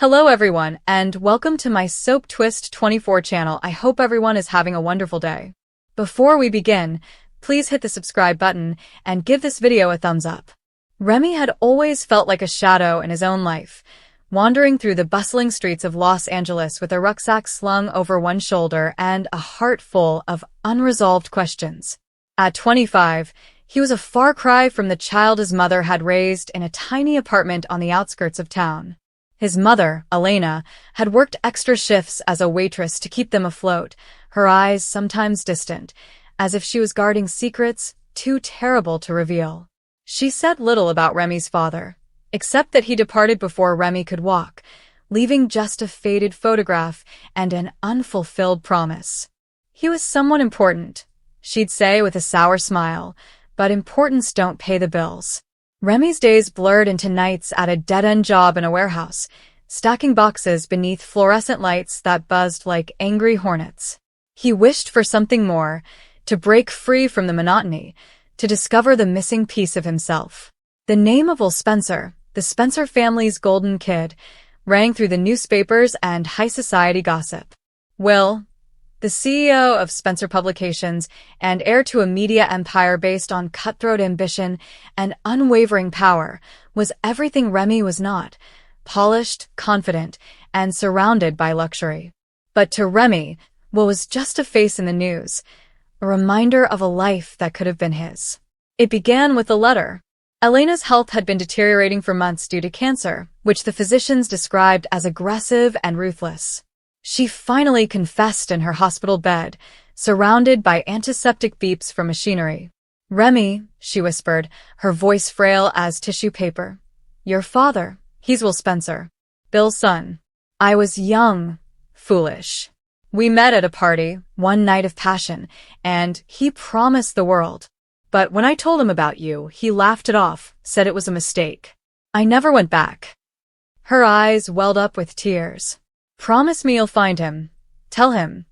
Hello everyone, and welcome to my Soap Twist 24 channel. I hope everyone is having a wonderful day. Before we begin, please hit the subscribe button and give this video a thumbs up. Remy had always felt like a shadow in his own life, wandering through the bustling streets of Los Angeles with a rucksack slung over one shoulder and a heart full of unresolved questions. At 25, he was a far cry from the child his mother had raised in a tiny apartment on the outskirts of town. His mother, Elena, had worked extra shifts as a waitress to keep them afloat, her eyes sometimes distant, as if she was guarding secrets too terrible to reveal. She said little about Remy's father, except that he departed before Remy could walk, leaving just a faded photograph and an unfulfilled promise. He was someone important, she'd say with a sour smile, but importance don't pay the bills. Remy's days blurred into nights at a dead-end job in a warehouse, stacking boxes beneath fluorescent lights that buzzed like angry hornets. He wished for something more, to break free from the monotony, to discover the missing piece of himself. The name of Will Spencer, the Spencer family's golden kid, rang through the newspapers and high society gossip. Will, the CEO of Spencer Publications and heir to a media empire based on cutthroat ambition and unwavering power, was everything Remy was not: polished, confident, and surrounded by luxury. But to Remy, Will was just a face in the news, a reminder of a life that could have been his. It began with a letter. Elena's health had been deteriorating for months due to cancer, which the physicians described as aggressive and ruthless. She finally confessed in her hospital bed, surrounded by antiseptic beeps from machinery. "Remy," she whispered, her voice frail as tissue paper. "Your father, he's Will Spencer. Bill's son. I was young, foolish. We met at a party, one night of passion, and he promised the world. But when I told him about you, he laughed it off, said it was a mistake. I never went back." Her eyes welled up with tears. "Promise me you'll find him. Tell him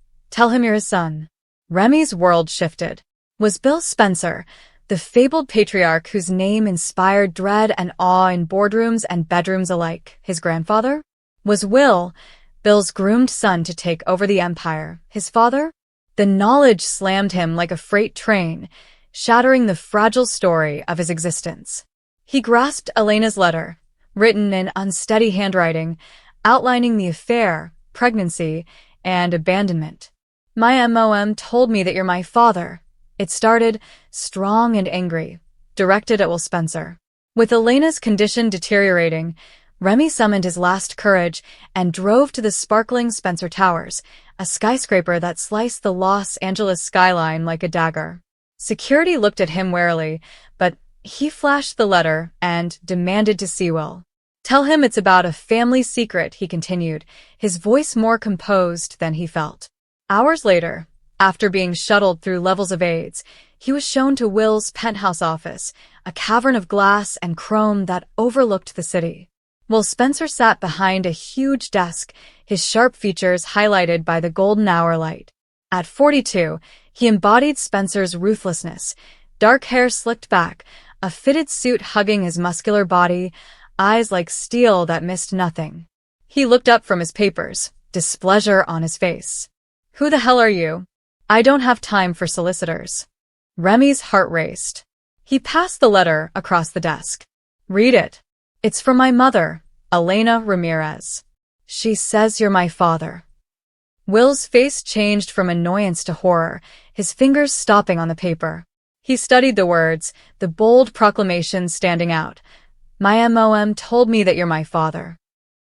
you're his son." Remy's world shifted. Was Bill Spencer, the fabled patriarch whose name inspired dread and awe in boardrooms and bedrooms alike, his grandfather? Was Will, Bill's groomed son to take over the empire, his father? The knowledge slammed him like a freight train, shattering the fragile story of his existence. He grasped Elena's letter, written in unsteady handwriting, outlining the affair, pregnancy, and abandonment. "My mom told me that you're my father." It started, strong and angry, directed at Will Spencer. With Elena's condition deteriorating, Remy summoned his last courage and drove to the sparkling Spencer Towers, a skyscraper that sliced the Los Angeles skyline like a dagger. Security looked at him warily, but he flashed the letter and demanded to see Will. "Tell him it's about a family secret," he continued, his voice more composed than he felt. Hours later, after being shuttled through levels of aides, he was shown to Will's penthouse office, a cavern of glass and chrome that overlooked the city. Will Spencer sat behind a huge desk, his sharp features highlighted by the golden hour light. At 42, he embodied Spencer's ruthlessness, dark hair slicked back, a fitted suit hugging his muscular body, eyes like steel that missed nothing. He looked up from his papers, displeasure on his face. "Who the hell are you? I don't have time for solicitors." Remy's heart raced. He passed the letter across the desk. "Read it. It's from my mother, Elena Ramirez. She says you're my father." Will's face changed from annoyance to horror, his fingers stopping on the paper. He studied the words, the bold proclamation standing out. "My mom told me that you're my father."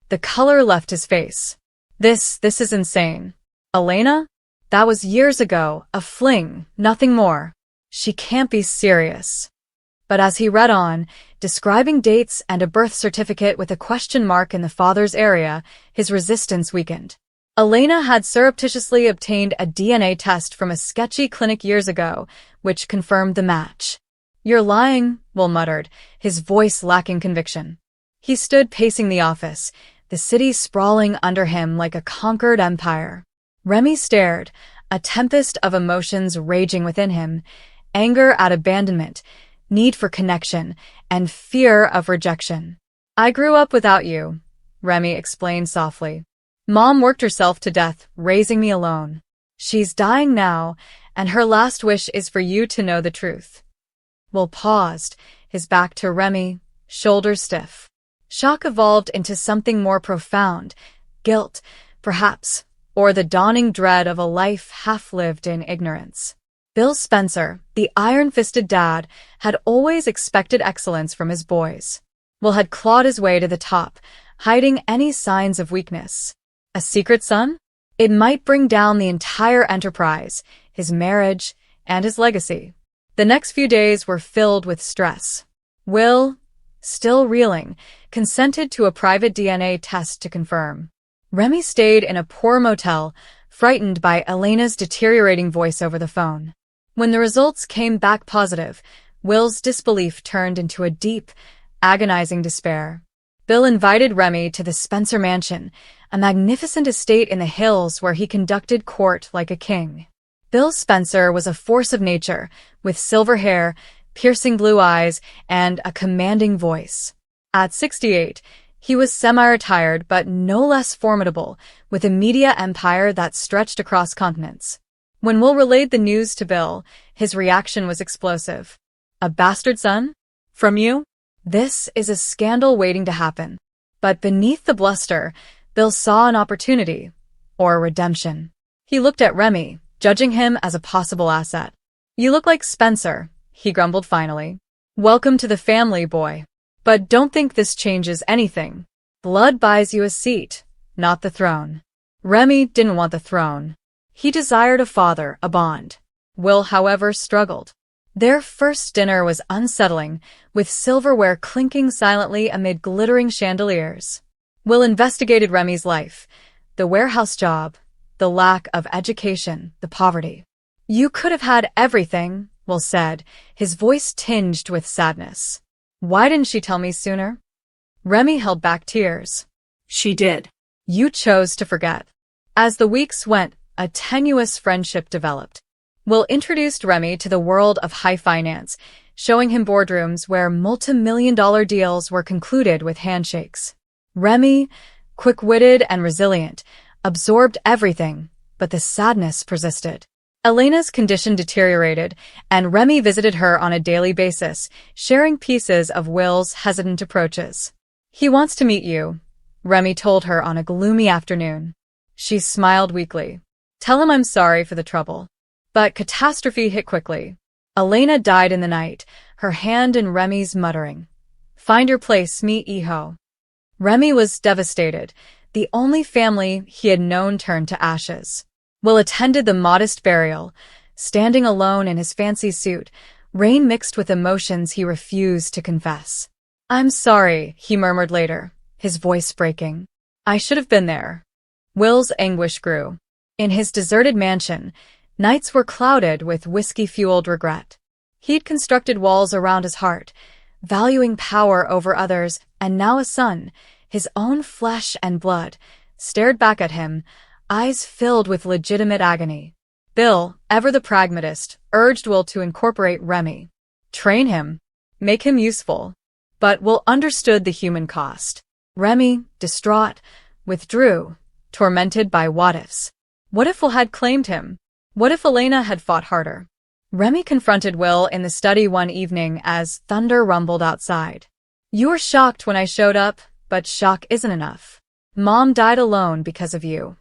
The color left his face. This is insane. "Elena? That was years ago, a fling, nothing more. She can't be serious." But as he read on, describing dates and a birth certificate with a question mark in the father's area, his resistance weakened. Elena had surreptitiously obtained a DNA test from a sketchy clinic years ago, which confirmed the match. "You're lying," Will muttered, his voice lacking conviction. He stood pacing the office, the city sprawling under him like a conquered empire. Remy stared, a tempest of emotions raging within him: anger at abandonment, need for connection, and fear of rejection. "I grew up without you," Remy explained softly. Mom worked herself to death, raising me alone. She's dying now, and her last wish is for you to know the truth. Will paused, his back to Remy, shoulders stiff. Shock evolved into something more profound, guilt, perhaps, or the dawning dread of a life half-lived in ignorance. Bill Spencer, the iron-fisted dad, had always expected excellence from his boys. Will had clawed his way to the top, hiding any signs of weakness. A secret son? It might bring down the entire enterprise, his marriage, and his legacy. The next few days were filled with stress. Will, still reeling, consented to a private DNA test to confirm. Remy stayed in a poor motel, frightened by Elena's deteriorating voice over the phone. When the results came back positive, Will's disbelief turned into a deep, agonizing despair. Bill invited Remy to the Spencer Mansion, a magnificent estate in the hills where he conducted court like a king. Bill Spencer was a force of nature, with silver hair, piercing blue eyes, and a commanding voice. At 68, he was semi-retired but no less formidable, with a media empire that stretched across continents. When Will relayed the news to Bill, his reaction was explosive. A bastard son? From you? This is a scandal waiting to happen. But beneath the bluster, Bill saw an opportunity, or redemption. He looked at Remy, judging him as a possible asset. You look like Spencer, he grumbled finally. Welcome to the family, boy. But don't think this changes anything. Blood buys you a seat, not the throne. Remy didn't want the throne. He desired a father, a bond. Will, however, struggled. Their first dinner was unsettling, with silverware clinking silently amid glittering chandeliers. Will investigated Remy's life, the warehouse job, the lack of education, the poverty. You could have had everything, Will said, his voice tinged with sadness. Why didn't she tell me sooner? Remy held back tears. She did. You chose to forget. As the weeks went, a tenuous friendship developed. Will introduced Remy to the world of high finance, showing him boardrooms where multi-million-dollar deals were concluded with handshakes. Remy, quick-witted and resilient, absorbed everything, but the sadness persisted. Elena's condition deteriorated, and Remy visited her on a daily basis, sharing pieces of Will's hesitant approaches. He wants to meet you, Remy told her on a gloomy afternoon. She smiled weakly. Tell him I'm sorry for the trouble. But catastrophe hit quickly. Elena died in the night, her hand in Remy's muttering. Find your place, mi hijo. Remy was devastated. The only family he had known turned to ashes. Will attended the modest burial, standing alone in his fancy suit, rain mixed with emotions he refused to confess. I'm sorry, he murmured later, his voice breaking. I should have been there. Will's anguish grew. In his deserted mansion, nights were clouded with whiskey-fueled regret. He'd constructed walls around his heart, valuing power over others, and now a son, his own flesh and blood, stared back at him, eyes filled with legitimate agony. Bill, ever the pragmatist, urged Will to incorporate Remy. Train him. Make him useful. But Will understood the human cost. Remy, distraught, withdrew, tormented by what-ifs. What if Will had claimed him? What if Elena had fought harder? Remy confronted Will in the study one evening as thunder rumbled outside. You were shocked when I showed up, but shock isn't enough. Mom died alone because of you.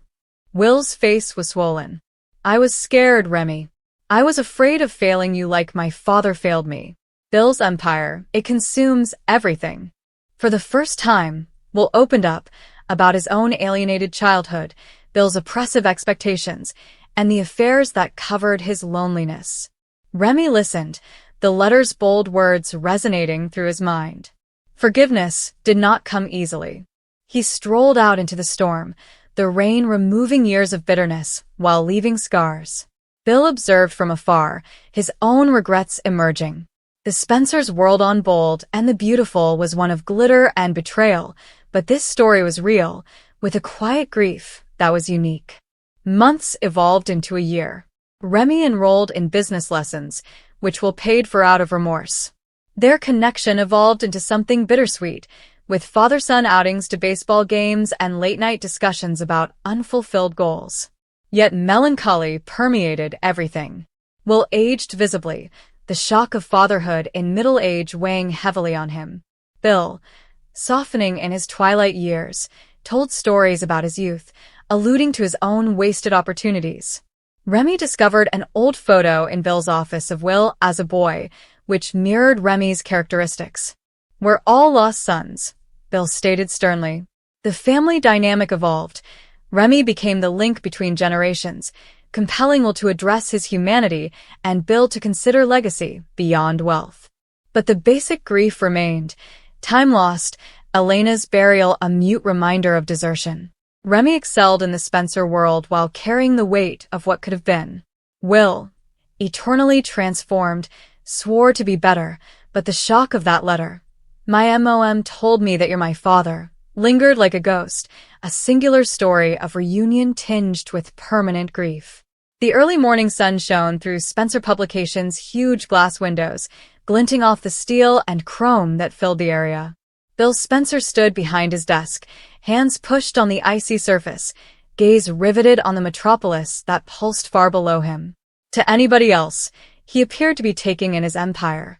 Will's face was swollen. I was scared, Remy. I was afraid of failing you like my father failed me. Bill's empire, it consumes everything. For the first time, Will opened up about his own alienated childhood, Bill's oppressive expectations, and the affairs that covered his loneliness. Remy listened, the letter's bold words resonating through his mind. Forgiveness did not come easily. He strolled out into the storm, the rain removing years of bitterness while leaving scars. Bill observed from afar, his own regrets emerging. The Spencer's world on bold and the beautiful was one of glitter and betrayal, but this story was real, with a quiet grief that was unique. Months evolved into a year. Remy enrolled in business lessons, which Will paid for out of remorse. Their connection evolved into something bittersweet, with father-son outings to baseball games and late-night discussions about unfulfilled goals. Yet melancholy permeated everything. Will aged visibly, the shock of fatherhood in middle age weighing heavily on him. Bill, softening in his twilight years, told stories about his youth, alluding to his own wasted opportunities. Remy discovered an old photo in Bill's office of Will as a boy, which mirrored Remy's characteristics. "We're all lost sons," Bill stated sternly. The family dynamic evolved. Remy became the link between generations, compelling Will to address his humanity and Bill to consider legacy beyond wealth. But the basic grief remained. Time lost, Elena's burial a mute reminder of desertion. Remy excelled in the Spencer world while carrying the weight of what could have been. Will, eternally transformed, swore to be better, but the shock of that letter, "My mom told me that you're my father," lingered like a ghost, a singular story of reunion tinged with permanent grief. The early morning sun shone through Spencer Publications' huge glass windows, glinting off the steel and chrome that filled the area. Bill Spencer stood behind his desk, hands pushed on the icy surface, gaze riveted on the metropolis that pulsed far below him. To anybody else, he appeared to be taking in his empire,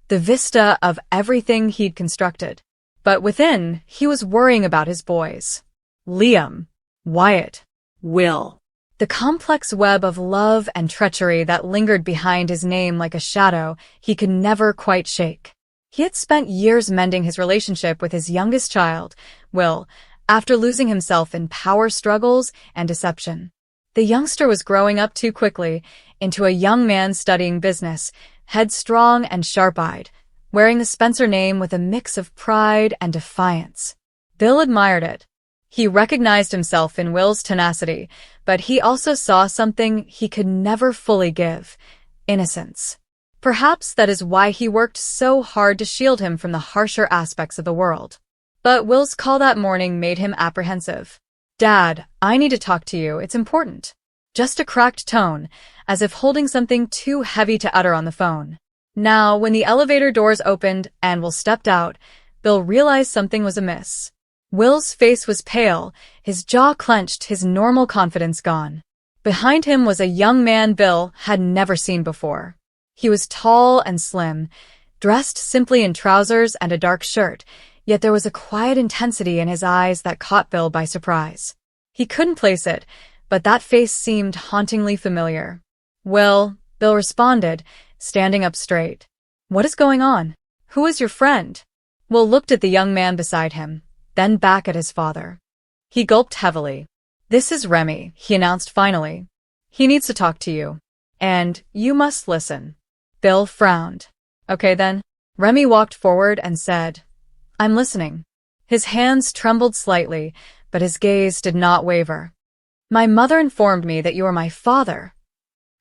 the vista of everything he'd constructed. But within, he was worrying about his boys. Liam, Wyatt, Will. The complex web of love and treachery that lingered behind his name like a shadow he could never quite shake. He had spent years mending his relationship with his youngest child, Will, after losing himself in power struggles and deception. The youngster was growing up too quickly into a young man studying business, headstrong and sharp-eyed, wearing the Spencer name with a mix of pride and defiance. Bill admired it. He recognized himself in Will's tenacity, but he also saw something he could never fully give: innocence. Perhaps that is why he worked so hard to shield him from the harsher aspects of the world. But Will's call that morning made him apprehensive. "Dad, I need to talk to you, it's important." Just a cracked tone, as if holding something too heavy to utter on the phone. Now, when the elevator doors opened and Will stepped out, Bill realized something was amiss. Will's face was pale, his jaw clenched, his normal confidence gone. Behind him was a young man Bill had never seen before. He was tall and slim, dressed simply in trousers and a dark shirt, yet there was a quiet intensity in his eyes that caught Bill by surprise. He couldn't place it, but that face seemed hauntingly familiar. "Will," Bill responded, standing up straight. "What is going on? Who is your friend?" Will looked at the young man beside him, then back at his father. He gulped heavily. "This is Remy," he announced finally. "He needs to talk to you. And you must listen." Bill frowned. "Okay then." Remy walked forward and said, "I'm listening." His hands trembled slightly, but his gaze did not waver. "My mother informed me that you are my father."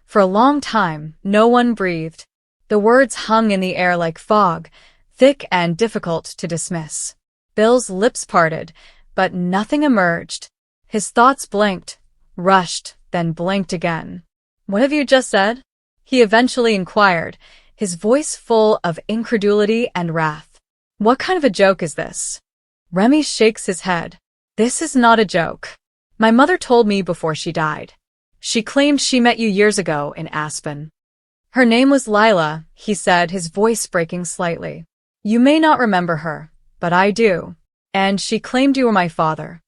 For a long time, no one breathed. The words hung in the air like fog, thick and difficult to dismiss. Bill's lips parted, but nothing emerged. His thoughts blinked, rushed, then blinked again. "What have you just said?" he eventually inquired, his voice full of incredulity and wrath. "What kind of a joke is this?" Remy shakes his head. "This is not a joke. My mother told me before she died. She claimed she met you years ago in Aspen." "Her name was Lila," he said, his voice breaking slightly. "You may not remember her, but I do. And she claimed you were my father."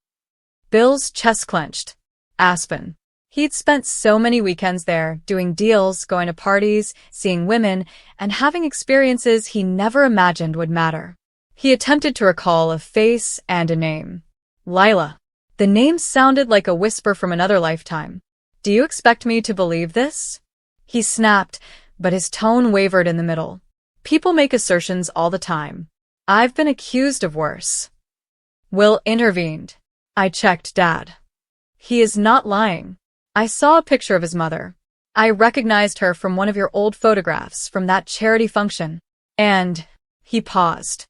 Bill's chest clenched. Aspen. He'd spent so many weekends there, doing deals, going to parties, seeing women, and having experiences he never imagined would matter. He attempted to recall a face and a name. Lila. The name sounded like a whisper from another lifetime. "Do you expect me to believe this?" He snapped, but his tone wavered in the middle. "People make assertions all the time. I've been accused of worse." Will intervened. "I checked, Dad. He is not lying. I saw a picture of his mother. I recognized her from one of your old photographs from that charity function. And," he paused,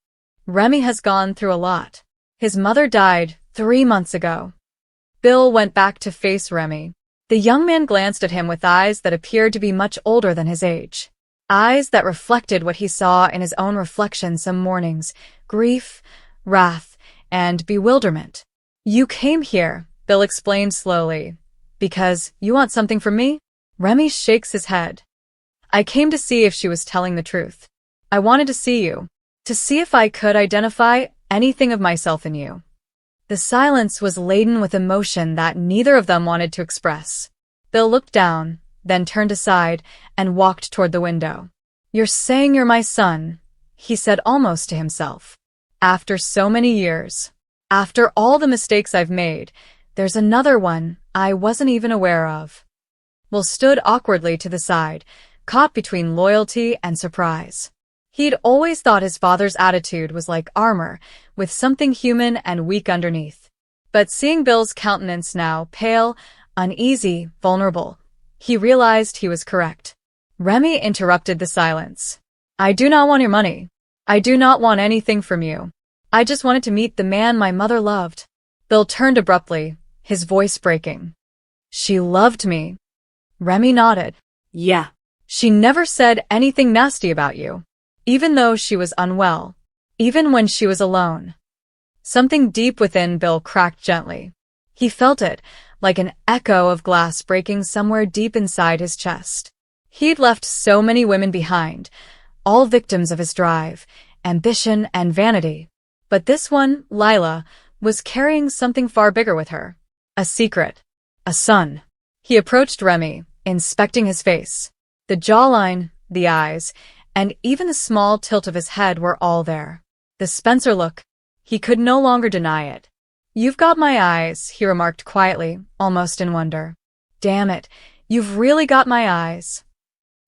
"Remy has gone through a lot. His mother died 3 months ago." Bill went back to face Remy. The young man glanced at him with eyes that appeared to be much older than his age. Eyes that reflected what he saw in his own reflection some mornings: grief, wrath, and bewilderment. "You came here," Bill explained slowly, "because you want something from me?" Remy shakes his head. "I came to see if she was telling the truth. I wanted to see you, to see if I could identify anything of myself in you." The silence was laden with emotion that neither of them wanted to express. Bill looked down, then turned aside and walked toward the window. "You're saying you're my son," he said almost to himself. "After so many years. After all the mistakes I've made, there's another one I wasn't even aware of." Will stood awkwardly to the side, caught between loyalty and surprise. He'd always thought his father's attitude was like armor, with something human and weak underneath. But seeing Bill's countenance now, pale, uneasy, vulnerable, he realized he was correct. Remy interrupted the silence. "I do not want your money. I do not want anything from you. I just wanted to meet the man my mother loved." Bill turned abruptly, his voice breaking. "She loved me." Remy nodded. "Yeah. She never said anything nasty about you. Even though she was unwell. Even when she was alone." Something deep within Bill cracked gently. He felt it, like an echo of glass breaking somewhere deep inside his chest. He'd left so many women behind, all victims of his drive, ambition, and vanity. But this one, Lila, was carrying something far bigger with her. A secret. A son. He approached Remy, inspecting his face. The jawline, the eyes, and even the small tilt of his head were all there. The Spencer look. He could no longer deny it. "You've got my eyes," he remarked quietly, almost in wonder. "Damn it, you've really got my eyes."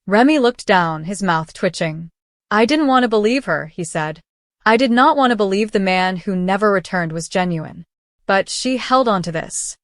Remy looked down, his mouth twitching. "I didn't want to believe her," he said. "I did not want to believe the man who never returned was genuine. But she held on to this."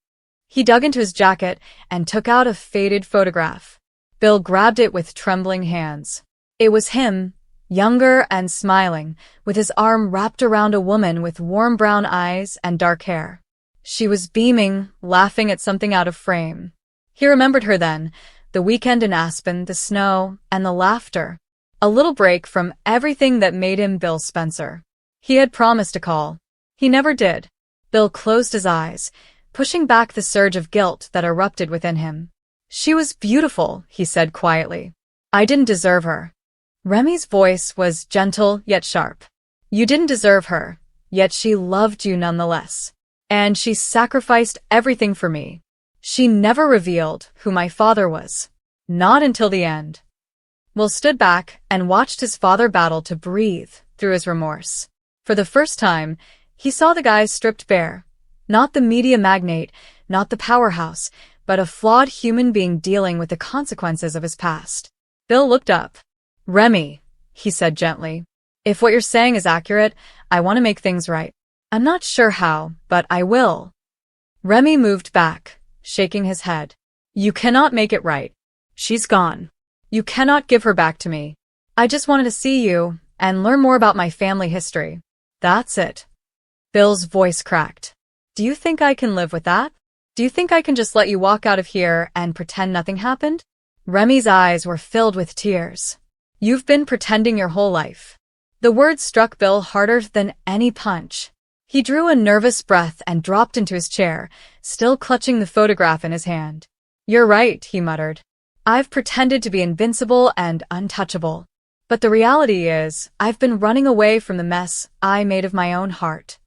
He dug into his jacket and took out a faded photograph. Bill grabbed it with trembling hands. It was him, younger and smiling, with his arm wrapped around a woman with warm brown eyes and dark hair. She was beaming, laughing at something out of frame. He remembered her then, the weekend in Aspen, the snow, and the laughter. A little break from everything that made him Bill Spencer. He had promised to call. He never did. Bill closed his eyes, pushing back the surge of guilt that erupted within him. "She was beautiful," he said quietly. "I didn't deserve her." Remy's voice was gentle yet sharp. "You didn't deserve her, yet she loved you nonetheless. And she sacrificed everything for me. She never revealed who my father was. Not until the end." Will stood back and watched his father battle to breathe through his remorse. For the first time, he saw the guy stripped bare. Not the media magnate, not the powerhouse, but a flawed human being dealing with the consequences of his past. Bill looked up. "Remy," he said gently, "if what you're saying is accurate, I want to make things right. I'm not sure how, but I will." Remy moved back, shaking his head. "You cannot make it right. She's gone. You cannot give her back to me. I just wanted to see you and learn more about my family history. That's it." Bill's voice cracked. "Do you think I can live with that? Do you think I can just let you walk out of here and pretend nothing happened?" Remy's eyes were filled with tears. "You've been pretending your whole life." The words struck Bill harder than any punch. He drew a nervous breath and dropped into his chair, still clutching the photograph in his hand. "You're right," he muttered. "I've pretended to be invincible and untouchable. But the reality is, I've been running away from the mess I made of my own heart."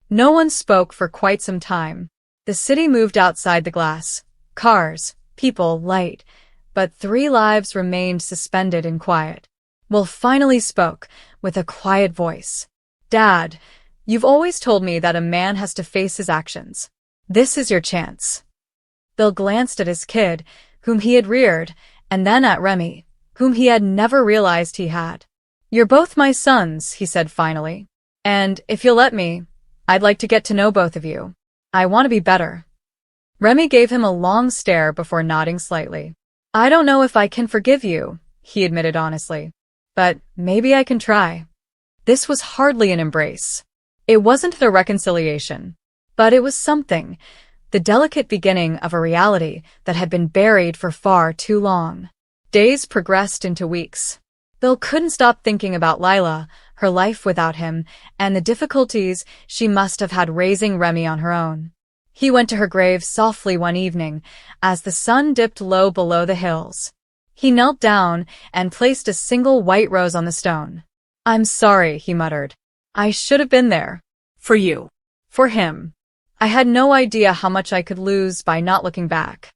No one spoke for quite some time. The city moved outside the glass. Cars, people, light. But 3 lives remained suspended in quiet. Will finally spoke, with a quiet voice. "Dad, you've always told me that a man has to face his actions. This is your chance." Bill glanced at his kid, whom he had reared, and then at Remy, whom he had never realized he had. "You're both my sons," he said finally. "And, if you'll let me, I'd like to get to know both of you. I want to be better." Remy gave him a long stare before nodding slightly. "I don't know if I can forgive you," he admitted honestly. "But maybe I can try." This was hardly an embrace. It wasn't the reconciliation. But it was something, the delicate beginning of a reality that had been buried for far too long. Days progressed into weeks. Bill couldn't stop thinking about Lila, her life without him, and the difficulties she must have had raising Remy on her own. He went to her grave softly one evening, as the sun dipped low below the hills. He knelt down and placed a single white rose on the stone. "I'm sorry," he muttered. "I should have been there. For you. For him. I had no idea how much I could lose by not looking back."